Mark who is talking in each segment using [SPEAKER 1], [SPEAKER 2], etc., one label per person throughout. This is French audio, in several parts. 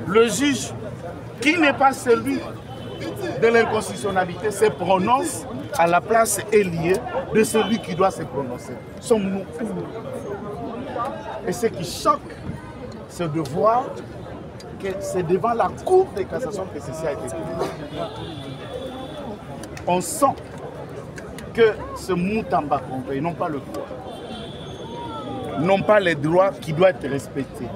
[SPEAKER 1] le juge, qui n'est pas celui de l'inconstitutionnalité, se prononce à la place éliée de celui qui doit se prononcer. Sommes-nous où? Et ce qui choque, c'est de voir que c'est devant la Cour de cassation que ceci a été fait. On sent que ce Moutamba Convé, ils n'ont pas le droit, n'ont pas les droits qui doivent être respectés.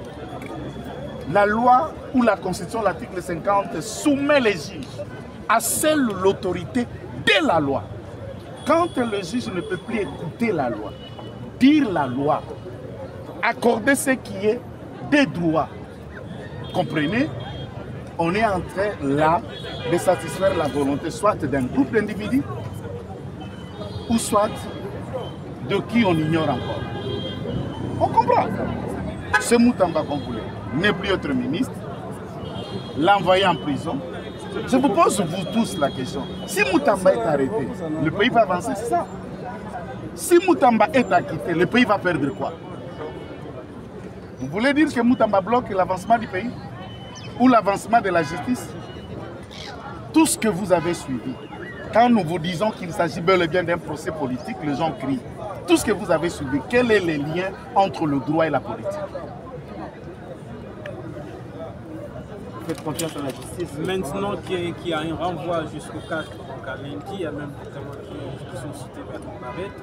[SPEAKER 1] La loi ou la Constitution, l'article 50, soumet les juges à seule l'autorité de la loi. Quand le juge ne peut plus écouter la loi, dire la loi, accorder ce qui est des droits, comprenez, on est en train là de satisfaire la volonté soit d'un groupe d'individus ou soit de qui on ignore encore. On comprend. Ce Moutamba Congoulé n'est plus autre ministre, l'envoyer en prison. Je vous pose vous tous la question. Si Moutamba est arrêté, le pays va avancer, c'est ça. Si Moutamba est acquitté, le pays va perdre quoi? Vous voulez dire que Moutamba bloque l'avancement du pays ou l'avancement de la justice? Tout ce que vous avez suivi, quand nous vous disons qu'il s'agit bel et bien d'un procès politique, les gens crient. Tout ce que vous avez suivi, quel est le lien entre le droit et la politique? Vous faites confiance à la justice?
[SPEAKER 2] Maintenant qu'il y a un renvoi jusqu'au 4 lundi, il y a même des témoins qui sont cités à comparaître.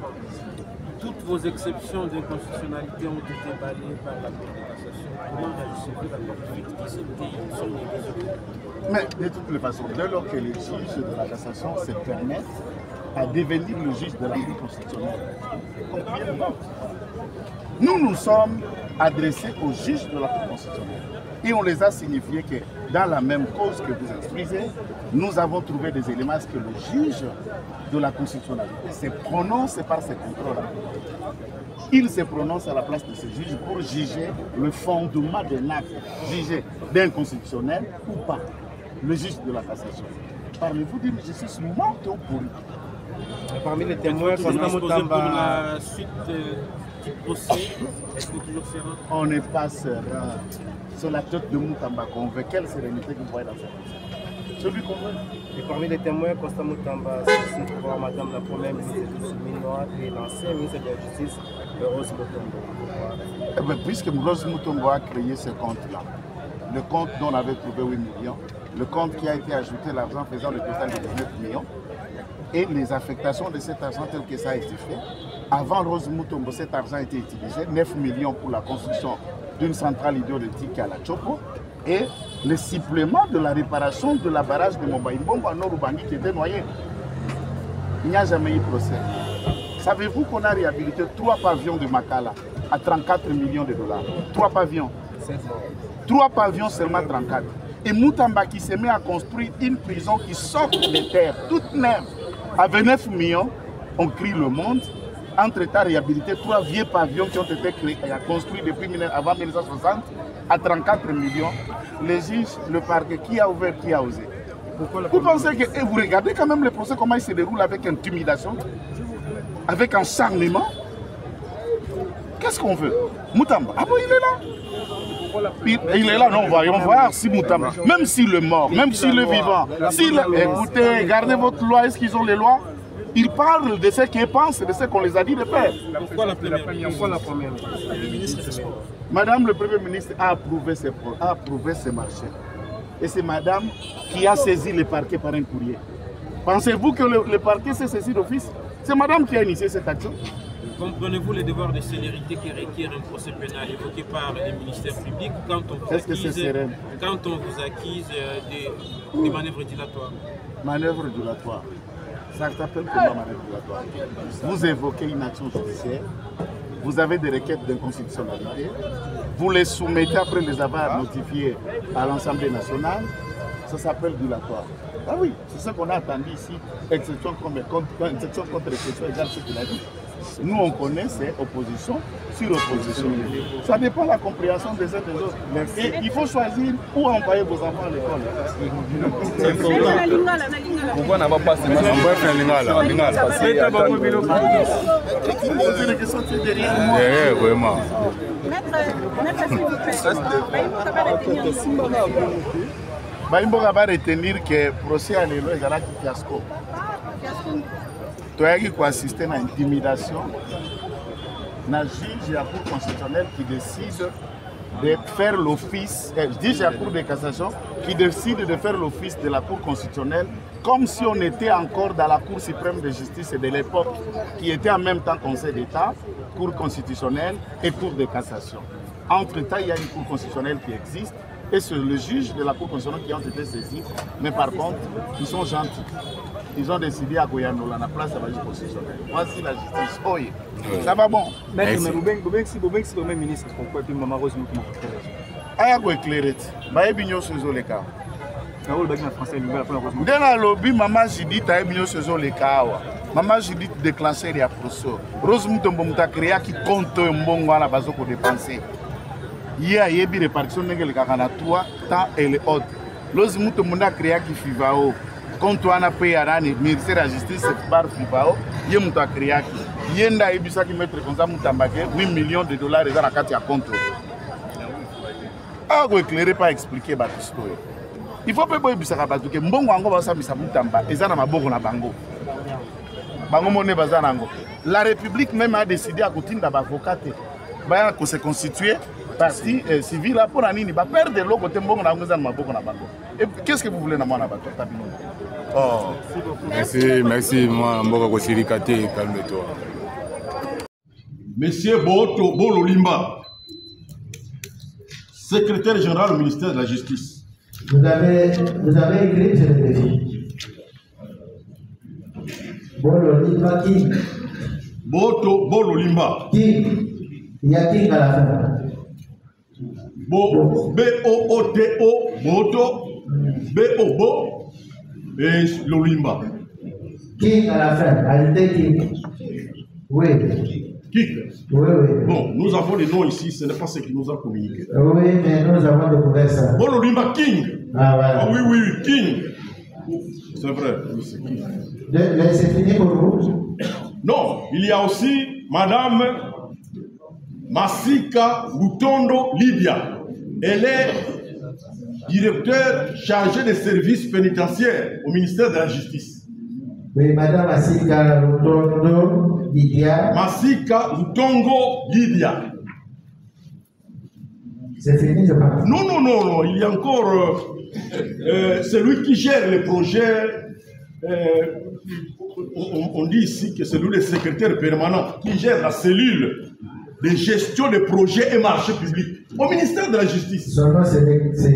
[SPEAKER 2] Toutes vos exceptions d'inconstitutionnalité ont été balayées par la Cour de cassation. Comment réagissez-vous d'abord que ces pays sont les
[SPEAKER 1] Mais de toutes les façons, dès lors que les juges de la cassation se permettent à devenir le juge de la Cour constitutionnelle, nous nous sommes adressés aux juges de la Cour constitutionnelle et on les a signifié que dans la même cause que vous exposez, nous avons trouvé des éléments à ce que le juge de la constitutionnalité se prononce par ses contrôles. Il se prononce à la place de ce juge pour juger le fondement d'un acte, juger d'inconstitutionnel ou pas. Le juge de la cassation. Parlez-vous d'une justice morte ou pourrie?
[SPEAKER 3] Parmi les témoins,
[SPEAKER 2] pour la suite du procès, est-ce que toujours serein?
[SPEAKER 1] On n'est pas serein. Sur la tête de Moutamba Convé, quelle sérénité que vous voyez dans cette procès? Celui qu'on veut.
[SPEAKER 3] Et parmi les témoins, Constant Moutamba, c'est pour Madame la Première ministre Minois et l'ancien ministre de la Justice, Rose Mutombo.
[SPEAKER 1] Eh bien, puisque Rose Mutombo a créé ce compte-là, le compte dont on avait trouvé 8 millions, le compte qui a été ajouté, l'argent faisant le total de 19 millions, et les affectations de cet argent tel que ça a été fait. Avant Rose Mutombo, cet argent a été utilisé, 9 millions pour la construction d'une centrale hydroélectrique à la Chopo, et le supplément de la réparation de la barrage de Mombaïmbongo à Nord-Ubangi qui était noyé. Il n'y a jamais eu de procès. Savez-vous qu'on a réhabilité 3 pavillons de Makala à 34 millions de dollars? 3 pavillons. 3 pavillons seulement 34. Et Moutamba qui se met à construire une prison qui sort des terres, toute neuve, à 29 millions, on crie le monde. Entre-temps, réhabilité 3 vieux pavillons qui ont été créés et construits depuis avant 1960 à 34 millions. Les juges, le parquet, qui a ouvert, qui a osé? Vous pensez que, et vous regardez quand même le procès, comment il se déroule avec intimidation, avec acharnement? Qu'est-ce qu'on veut? Moutamba, ah bon, il est là. Il est là, non, voyons voir si Moutamba, même s'il est mort, même s'il est vivant, écoutez, gardez votre loi, est-ce qu'ils ont les lois? Ils parlent de ce qu'ils pensent, de ce qu'on les a dit de faire.
[SPEAKER 2] Pourquoi la première
[SPEAKER 1] Madame le Premier ministre a approuvé ces marchés. Et c'est Madame qui a saisi le parquet par un courrier. Pensez-vous que le parquet s'est saisi d'office? C'est Madame qui a initié cette action.
[SPEAKER 2] Comprenez-vous les devoirs de célérité qui requièrent un procès pénal évoqué par les ministères publics quand on vous accuse des manœuvres dilatoires?
[SPEAKER 1] Manœuvres dilatoires. Ça s'appelle comment manœuvre dilatoire? Vous évoquez une action judiciaire, vous avez des requêtes d'inconstitutionnalité, vous les soumettez après les avoir notifiées à l'Assemblée nationale, ça s'appelle dilatoire. Ah oui, c'est ce qu'on a attendu ici, exception contre exception égale ce qu'il a dit. Nous, on connaît, c'est opposition sur opposition. Ça dépend de la compréhension des uns des autres. Et il faut choisir où envoyer vos enfants à l'école.
[SPEAKER 4] Pourquoi on n'a pas passé ma vraiment.
[SPEAKER 1] Baimboka va retenir que le procès à l'élo est un fiasco. Tu as assister à l'intimidation. Un juge de la Cour constitutionnelle qui décide de faire l'office, juge de la Cour de cassation qui décide de faire l'office de la Cour constitutionnelle comme si on était encore dans la Cour suprême de justice de l'époque, qui était en même temps Conseil d'État, Cour constitutionnelle et Cour de cassation. Entre-temps, il y a une Cour constitutionnelle qui existe. Et c'est le juge de la Cour constitutionnelle qui ont été saisis. Mais par contre, ils sont gentils. Ils ont décidé à Goyanola, la place de la justice constitutionnelle. Voici la justice. Oui. Ça va bon.
[SPEAKER 3] Mais si le même ministre, pourquoi puis maman Rose nous
[SPEAKER 1] Aya go éclairer. Baye binyo sezo le cas. Dans la lobby, maman Judith a binyo sezo le cas. Maman Judith déclenché les procès. Rose Mutombo muta créé qui compte mbongo na bazo ko dépenser. Il y a une répartition de 3 temps et les autres. Lorsque nous avons créé qui FIVAO, quand on a payé à le ministère de la Justice par FIVAO, il y a créé qui. Il y a qui mettre comme ça 8 millions de dollars dans la carte à compte. Ah, vous éclairez pas expliquer votre histoire. Il faut pas que vous sachiez que mbongo ango ba sabisa mutamba ezana maboko na bango. Bango mone bazanango. La République même a décidé à continuer d'avocat. Ba ko se constituer parti civil pour Anini, va perdre de l'autre côté. Qu'est-ce que vous voulez dans mon abattoir? Oh.
[SPEAKER 4] Merci, moi, Mboko Kate, calme-toi.
[SPEAKER 5] Monsieur Boto Bololimba, secrétaire général au ministère de la Justice.
[SPEAKER 6] Vous avez écrit, je l'ai dit. Bololimba qui?
[SPEAKER 5] Boto Bololimba.
[SPEAKER 6] Qui? Il y a qui à la fin?
[SPEAKER 5] B-O-O-T-O, Boto, B-O-Bo, et Lolimba.
[SPEAKER 6] Qui à la fin? Arrêtez qui? Oui.
[SPEAKER 5] Qui?
[SPEAKER 6] Oui.
[SPEAKER 5] Bon, nous avons les noms ici, ce n'est pas ce qui nous a communiqué.
[SPEAKER 6] Oui, mais nous avons découvert ça.
[SPEAKER 5] Lolimba King.
[SPEAKER 6] Ah, voilà.
[SPEAKER 5] Ah oui, King. C'est vrai, c'est King.
[SPEAKER 6] C'est fini pour vous?
[SPEAKER 5] Non, il y a aussi Madame Masika Lutondo Libya. Elle est directeur chargé des services pénitentiaires au ministère de la Justice.
[SPEAKER 6] Oui, Madame Masika Lutondo Libya.
[SPEAKER 5] Masika Lutongo Libya.
[SPEAKER 6] C'est fini, je pense.
[SPEAKER 5] Non, il y a encore celui qui gère les projets. On dit ici que c'est lui le secrétaire permanent qui gère la cellule de gestion des projets et marchés publics au ministère de la Justice.
[SPEAKER 6] Son nom, c'est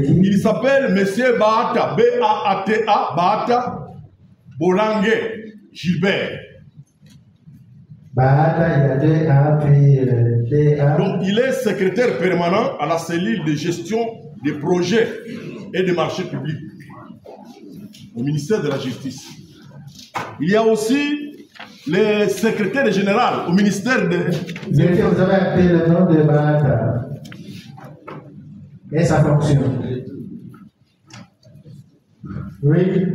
[SPEAKER 6] qui?
[SPEAKER 5] Il s'appelle M. Baata, B-A-A-T-A, Baata Bolangue Gilbert.
[SPEAKER 6] Baata, il y a deux A, puis D-A.
[SPEAKER 5] Donc, il est secrétaire permanent à la cellule de gestion des projets et des marchés publics au ministère de la Justice. Il y a aussi le secrétaire général au ministère de...
[SPEAKER 6] Vous avez appelé le nom de Baata et sa fonction. Oui.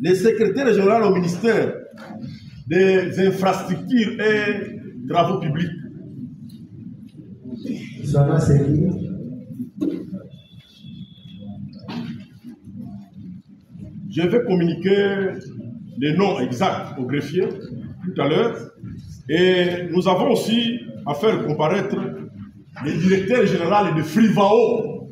[SPEAKER 5] Le secrétaire général au ministère des infrastructures et travaux publics.
[SPEAKER 6] Son nom, c'est qui?
[SPEAKER 5] Je vais communiquer les noms exacts au greffier tout à l'heure. Et nous avons aussi à faire comparaître le directeur général de Frivao.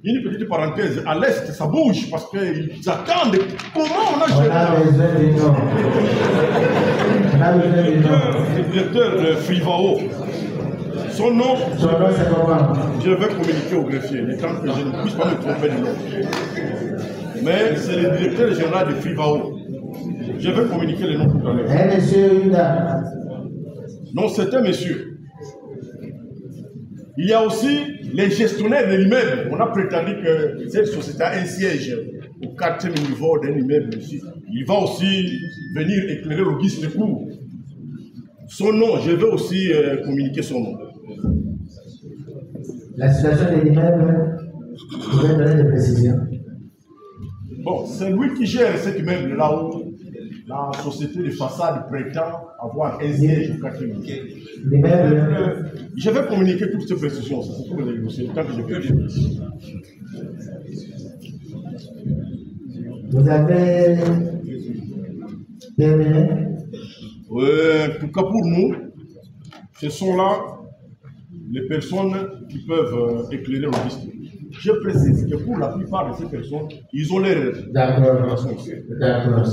[SPEAKER 5] Une petite parenthèse, à l'Est, ça bouge parce qu'ils attendent comment on a géré.
[SPEAKER 6] On a besoin du nom. On a besoin du nom.
[SPEAKER 5] Le directeur de Frivao. Son nom,
[SPEAKER 6] c'est comment?
[SPEAKER 5] Je vais communiquer au greffier, le temps que je ne puisse pas me tromper de nom. Mais c'est le directeur général de Frivao. Je vais communiquer le nom tout à l'heure.
[SPEAKER 6] Un monsieur, une dame?
[SPEAKER 5] Non, c'est un monsieur. Il y a aussi les gestionnaires de l'immeuble. On a prétendu que cette société a un siège au 4e niveau d'un immeuble ici. il va aussi venir éclairer le guide de cours. Son nom, je vais aussi communiquer son nom.
[SPEAKER 6] La situation de l'immeuble, vous pouvez donner des précisions.
[SPEAKER 5] Bon, c'est lui qui gère cet immeuble là où la société de façade prétend avoir un siège au quartier.
[SPEAKER 6] L'immeuble.
[SPEAKER 5] Je vais communiquer toutes ces précisions, c'est pour les négocier, tant que je peux dire.
[SPEAKER 6] Vous avez terminé?
[SPEAKER 5] En tout cas pour nous, ce sont là les personnes qui peuvent éclairer le district. Je précise que pour la plupart de ces personnes, ils ont l'air.
[SPEAKER 6] D'accord. D'accord.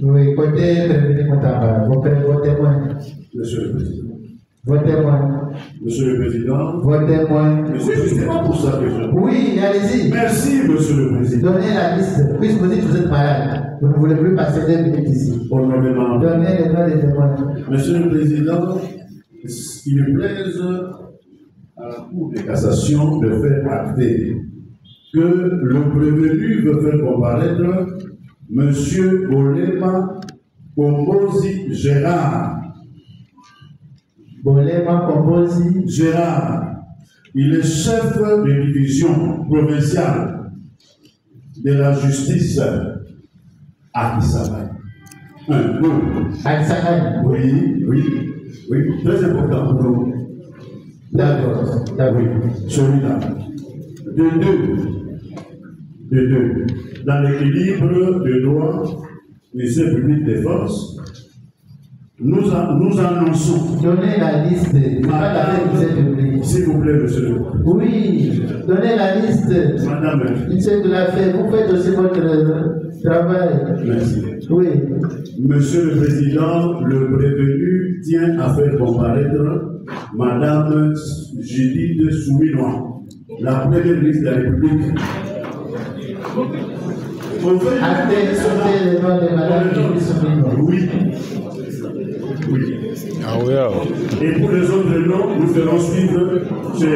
[SPEAKER 6] Oui, côté prévenu comptable, vos témoins.
[SPEAKER 7] Monsieur le Président.
[SPEAKER 6] Vos témoins.
[SPEAKER 7] Monsieur le Président.
[SPEAKER 6] Vos témoins.
[SPEAKER 7] Mais c'est justement pour ça que je...
[SPEAKER 6] Oui, allez-y.
[SPEAKER 7] Merci, Monsieur le Président.
[SPEAKER 6] Donnez la liste. Puisque vous dites que vous êtes malade, vous ne voulez plus passer 2 minutes ici. Donnez les noms des témoins.
[SPEAKER 7] Monsieur le Président, il plaise à la Cour de cassation de faire acter que le prévenu veut faire comparaître Monsieur Bolema Kombozi Gérard.
[SPEAKER 6] Bolema Kombozi
[SPEAKER 7] Gérard. Il est chef de division provinciale de la justice à Kissaray.
[SPEAKER 6] À Kissaray.
[SPEAKER 7] Oui, très important pour nous.
[SPEAKER 6] D'accord,
[SPEAKER 7] oui, celui-là. De deux. Dans l'équilibre de droit du service public des forces, nous annonçons.
[SPEAKER 6] Donnez la liste.
[SPEAKER 7] S'il vous plaît, monsieur le président.
[SPEAKER 6] Oui, donnez la liste.
[SPEAKER 7] Madame.
[SPEAKER 6] Il sait de la fait. Vous faites aussi votre travail.
[SPEAKER 7] Merci.
[SPEAKER 6] Oui.
[SPEAKER 7] Monsieur le Président, le prévenu tient à faire comparaître Madame Judith Souminois, la première ministre de la République.
[SPEAKER 6] Actez le nom de Madame Judith Souminois.
[SPEAKER 7] Oui.
[SPEAKER 4] Ah oui, ah.
[SPEAKER 7] Et pour les autres noms, nous ferons suivre chez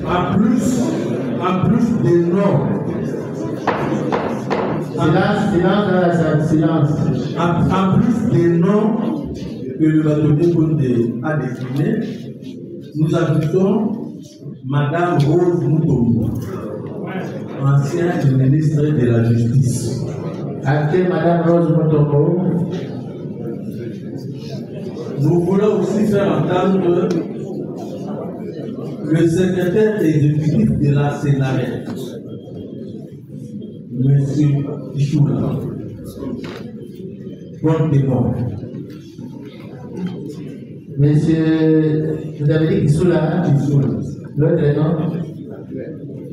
[SPEAKER 8] en plus des noms. Silence. En plus des noms que le bâtonnier Condé a déclinés, nous ajoutons Madame Rose Moutombo, ancienne ministre de la Justice.
[SPEAKER 6] Actez Madame Rose Moutombo.
[SPEAKER 8] Nous voulons aussi faire entendre le secrétaire exécutif de la Sénarette, M. Ichoula, bon témoin.
[SPEAKER 6] Monsieur, vous avez dit Ichoula, l'autre nom?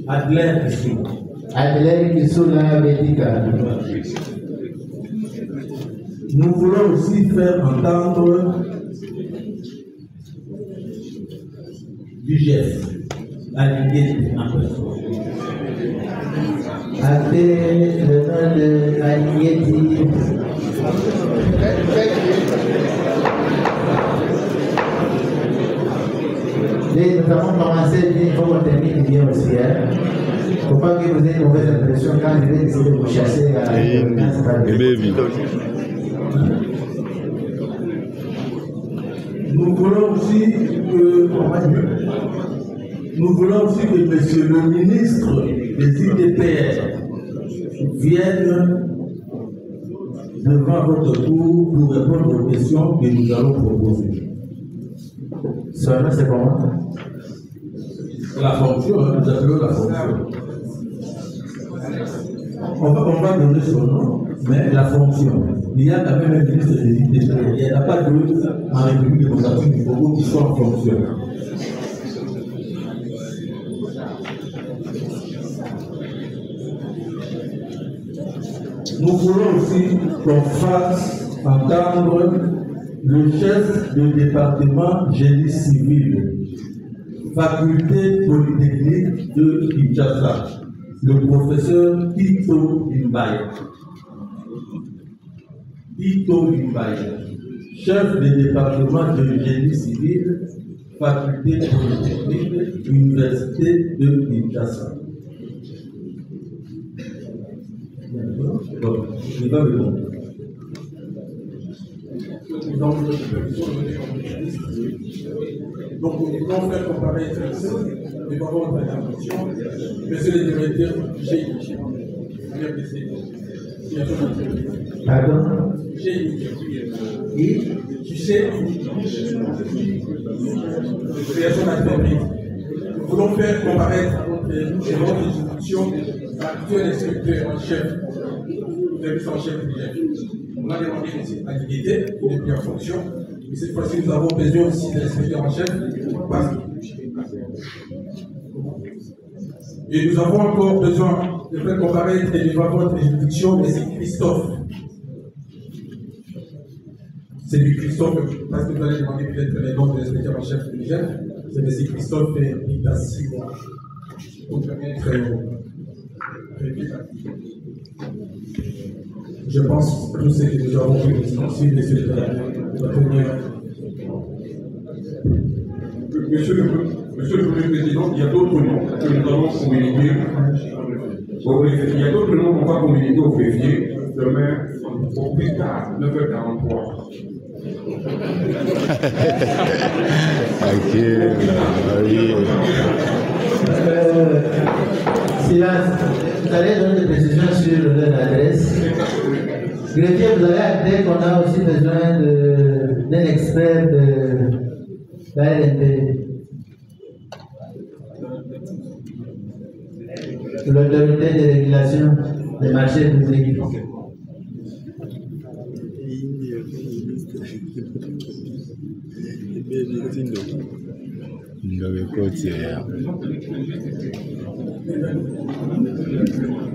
[SPEAKER 8] Adler Ichoula.
[SPEAKER 6] Adler Ichoula Védica.
[SPEAKER 8] Nous voulons aussi faire entendre du geste à l'idée en personne.
[SPEAKER 6] Actez le nom de Agneti. Nous avons commencé, il faut qu'on termine bien aussi. Il ne faut pas que vous ayez une mauvaise impression quand je vais essayer de vous chasser à la
[SPEAKER 8] Nous voulons aussi que monsieur le ministre des IDPR vienne devant votre cour pour répondre aux questions que nous allons proposer.
[SPEAKER 6] Son nom, c'est comment?
[SPEAKER 8] La fonction, nous appelons la fonction. On va donner son nom, mais la fonction. Il y a quand même un ministre des IDPR. Il n'y a pas de en République démocratique du Congo qui soit en fonction. Nous voulons aussi qu'on fasse entendre le chef du département génie civil, faculté polytechnique de Kinshasa, le professeur Tito Imbaye. Tito Imbaye, chef du département de génie civil, faculté polytechnique, université de Kinshasa. Bon, je vais pas répondre.
[SPEAKER 9] Donc, nous voulons faire comparaître les parents de l'intervention. Monsieur le directeur, j'ai
[SPEAKER 6] Pardon?
[SPEAKER 9] Tu sais, création d'entreprise. Nous voulons faire comparaître notre institution l'actuel inspecteur en chef, le service en chef du chef. On a demandé une activité, il n'est plus en fonction. Mais cette fois-ci, nous avons besoin aussi de l'inspecteur en chef. Et nous avons encore besoin de faire comparaître et de voir votre juridiction, mais c'est Christophe. C'est du Christophe, parce que vous allez demander peut-être les noms de l'inspecteur en chef du chef. C'est M. Christophe et Rita Simon. Pour permettre je pense que tout ce que nous avons pu distancier, Monsieur le Premier Président, il y a d'autres noms que nous allons communiquer. Il y a d'autres noms qu'on va communiquer au greffier demain, au plus tard, 9h43.
[SPEAKER 6] Silence. Vous allez donner des précisions sur l'adresse. Greffier, vous allez acter qu'on a aussi besoin d'un expert de la RNP. L'autorité de régulation des marchés publics.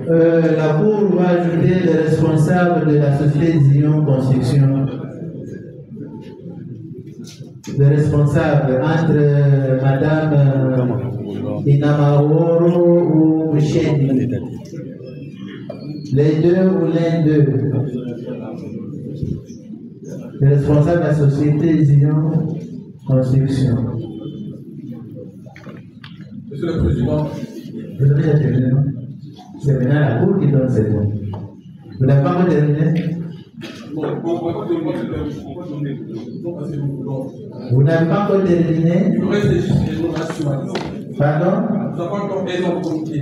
[SPEAKER 6] La Cour va ajouter le responsable de la société Zion Construction. Le responsable entre Madame Inamahoro ou Cheni. Les deux ou l'un d'eux. Le responsable de la société Zion Construction.
[SPEAKER 9] Monsieur le Président,
[SPEAKER 6] vous avez déjà terminé, non? C'est maintenant la Cour qui donne ses mots. Vous n'avez pas encore terminé? Vous n'avez pas encore terminé?
[SPEAKER 9] Il reste juste les noms nationaux.
[SPEAKER 6] Pardon?
[SPEAKER 9] Nous avons encore un nom communiqué.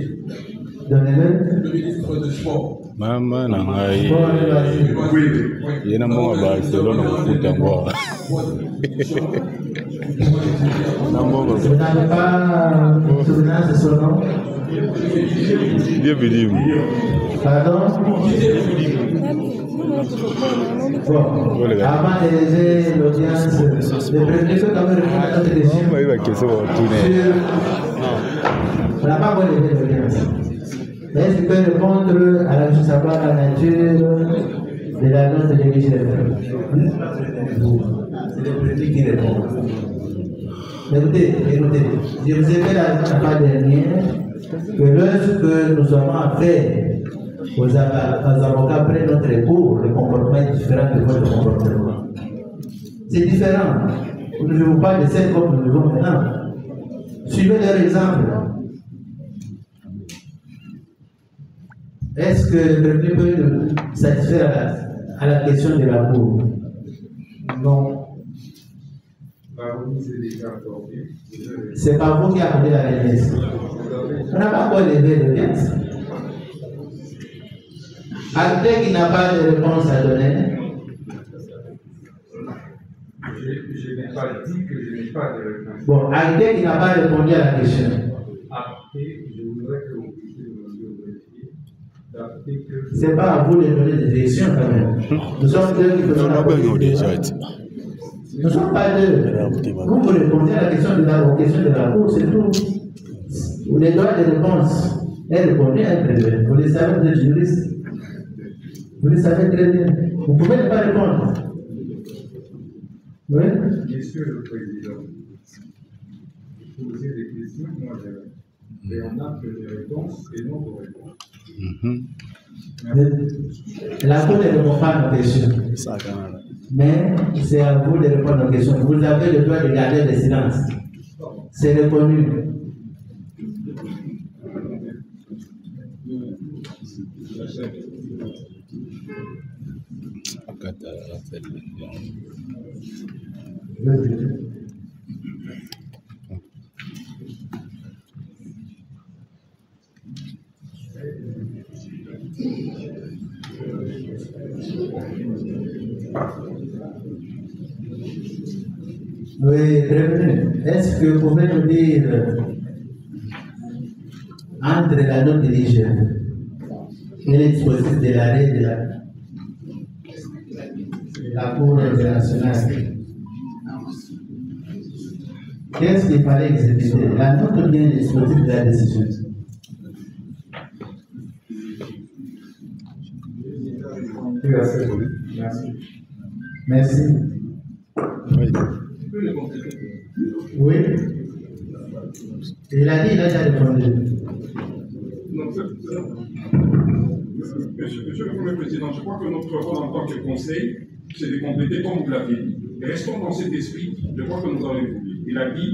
[SPEAKER 6] Donnez-le.
[SPEAKER 9] Le ministre de Sport.
[SPEAKER 4] Mama nangai yena mo Barcelona kufuta ngwa
[SPEAKER 6] Vous n'avez pas souvenance de son nom?
[SPEAKER 4] Dieu bénisse.
[SPEAKER 6] Pardon? Bon, avant d'élever l'audience, le premier que quand même répondre à notre question. On n'a pas encore élevé l'audience. Est-ce qu'il peut répondre à la question savoir la nature de l'annonce de l'église de Frère? C'est le premier qui répond. Écoutez, je vous ai fait la fois dernière que lorsque nous avons affaire aux avocats après notre cours, le comportement est différent de votre comportement. C'est différent. Nous ne vivons pas de celle comme nous vivons maintenant. Suivez leur exemple. Est-ce que le premier peut satisfaire à la question de la cour? Non. C'est pas vous qui avez la réponse. On n'a pas encore levé l'audience. Acteur qui n'a pas de réponse à donner.
[SPEAKER 9] Je n'ai pas dit que je n'ai pas de réponse.
[SPEAKER 6] Bon, acteur qui n'a pas répondu à la question.
[SPEAKER 9] Après, je voudrais que vous puissiez me vérifier que.
[SPEAKER 6] C'est pas à vous de donner des directions quand même. Nous sommes deux qui faisons la politique. Nous ne sommes pas deux. Vous répondez à la question de la cour, c'est tout. Vous les donnez des réponses. Elle répondait à très bien. Vous les savez, vous êtes juriste. Vous le savez très bien. Vous pouvez ne pas répondre. Oui?
[SPEAKER 9] Monsieur le Président, vous posez des questions, moi j'ai en acte des réponses et non vos réponses.
[SPEAKER 6] La Cour ne répond pas à nos questions. Mais c'est à vous de répondre aux questions. Vous avez le droit de garder le silence. C'est reconnu. Oui, prévenu. Est-ce que vous pouvez nous dire, entre la note dirigée et les dispositifs de l'arrêt de la Cour internationale, qu'est-ce qu'il fallait exécuter? La note ou bien les dispositifs de la décision? Merci. Oui. Il a dit, il a déjà répondu.
[SPEAKER 10] Monsieur le Premier Président, je crois que notre rôle en tant que Conseil, c'est de compléter comme vous l'avez dit. Restons dans cet esprit, je crois que nous avons évolué. Il a dit,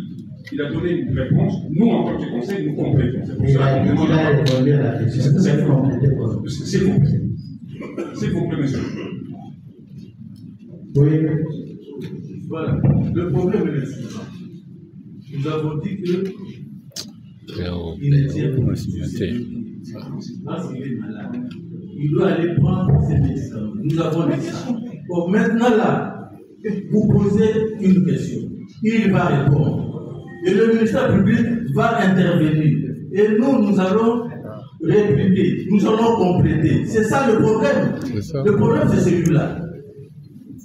[SPEAKER 10] il a donné une réponse, nous en tant que Conseil, nous complétons. C'est pour cela qu'on demande.
[SPEAKER 6] Il a répondu à la question.
[SPEAKER 10] S'il vous plaît. S'il vous plaît, monsieur.
[SPEAKER 6] Oui.
[SPEAKER 8] Voilà. Le problème est le suivant. Nous avons dit que il était parce qu'il est malade. Il doit aller prendre ses médicaments. Nous avons dit ça. Bon, maintenant là, vous posez une question. Il va répondre. Et le ministère public va intervenir. Et nous allons répliquer. Nous allons compléter. C'est ça le problème. Le problème, c'est celui-là.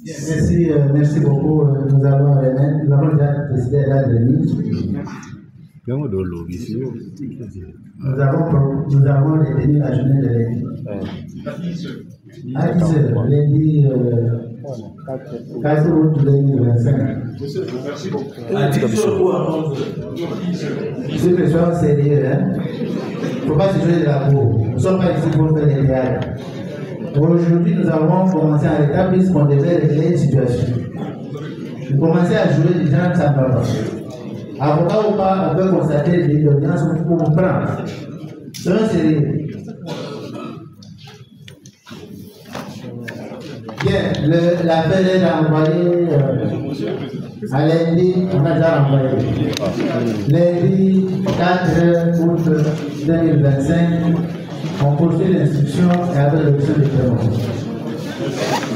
[SPEAKER 6] Merci, merci beaucoup. Nous avons déjà décidé là de nous avons retenu la journée de lundi. À 10 heures, lundi 4 août 2025.
[SPEAKER 10] Merci beaucoup.
[SPEAKER 8] À 10 heures ou à 11 heures.
[SPEAKER 6] Ceux qui sont sérieux, hein? Il ne faut pas se jouer de la peau. Nous ne sommes pas ici pour faire des blagues. Aujourd'hui, nous avons commencé à retard puisqu'on devait régler une situation. Vous commencez à jouer des gens, ça ne va pas. Avocat ou pas, on peut constater des audiences pour vous prendre. Soyons sérieux. Bien, l'appel est envoyé à lundi, on a déjà envoyé. Lundi 4 août 2025, on poursuit l'instruction et avec l'option de paiement.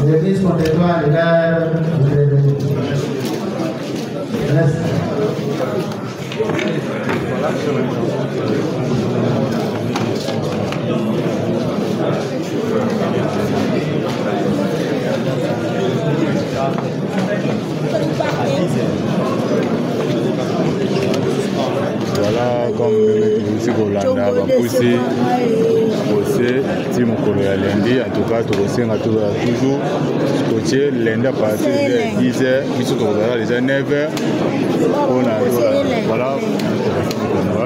[SPEAKER 6] Le ministre complétoire regarde vous prévenir. Merci.
[SPEAKER 4] Voilà, comme aussi Rolanda va pousser Tim Koloya lundi, en tout cas, toujours scotché lundi à partir de 10h, puis surtout déjà 9h. Voilà,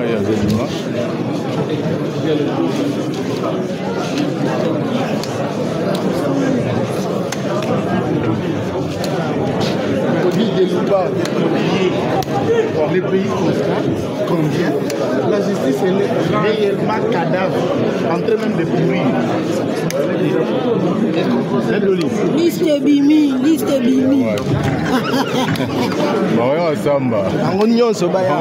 [SPEAKER 4] il y a des dimanches.
[SPEAKER 1] Les pays constatent combien la justice est réellement cadavre, en train même de pourrir.
[SPEAKER 11] Liste Bimi.
[SPEAKER 4] Baoya Samba.
[SPEAKER 1] Angonion Sobaya.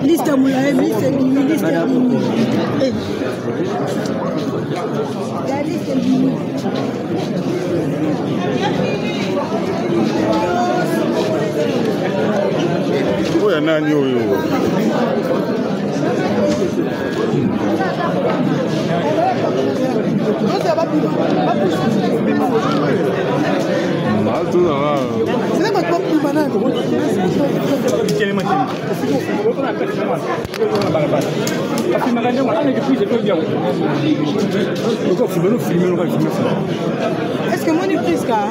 [SPEAKER 11] Liste Moulaye, liste Bimi. La liste Bimi.
[SPEAKER 4] Oh, il y en a un yo.
[SPEAKER 11] Est-ce que moi je prise ça?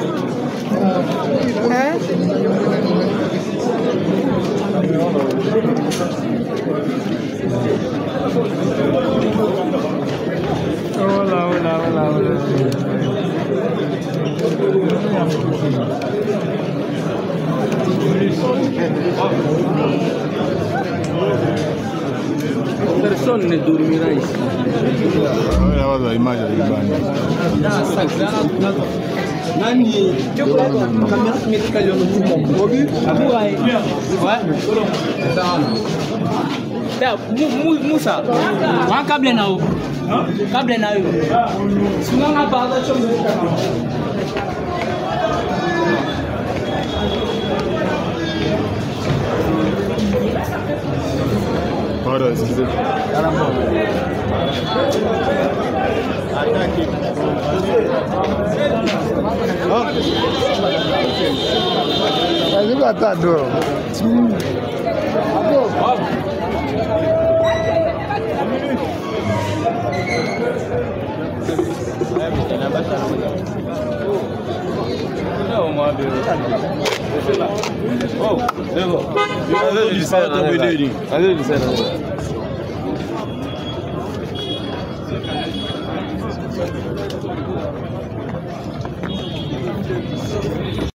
[SPEAKER 2] Personne Personne ne dormira ici. Nani? Moussa, un câble na haut. Câble na haut. Sinon on a pas de chose.
[SPEAKER 4] Pardon, excusez-moi.
[SPEAKER 12] Vas-y, attends.
[SPEAKER 13] Oh, c'est bon. Allez,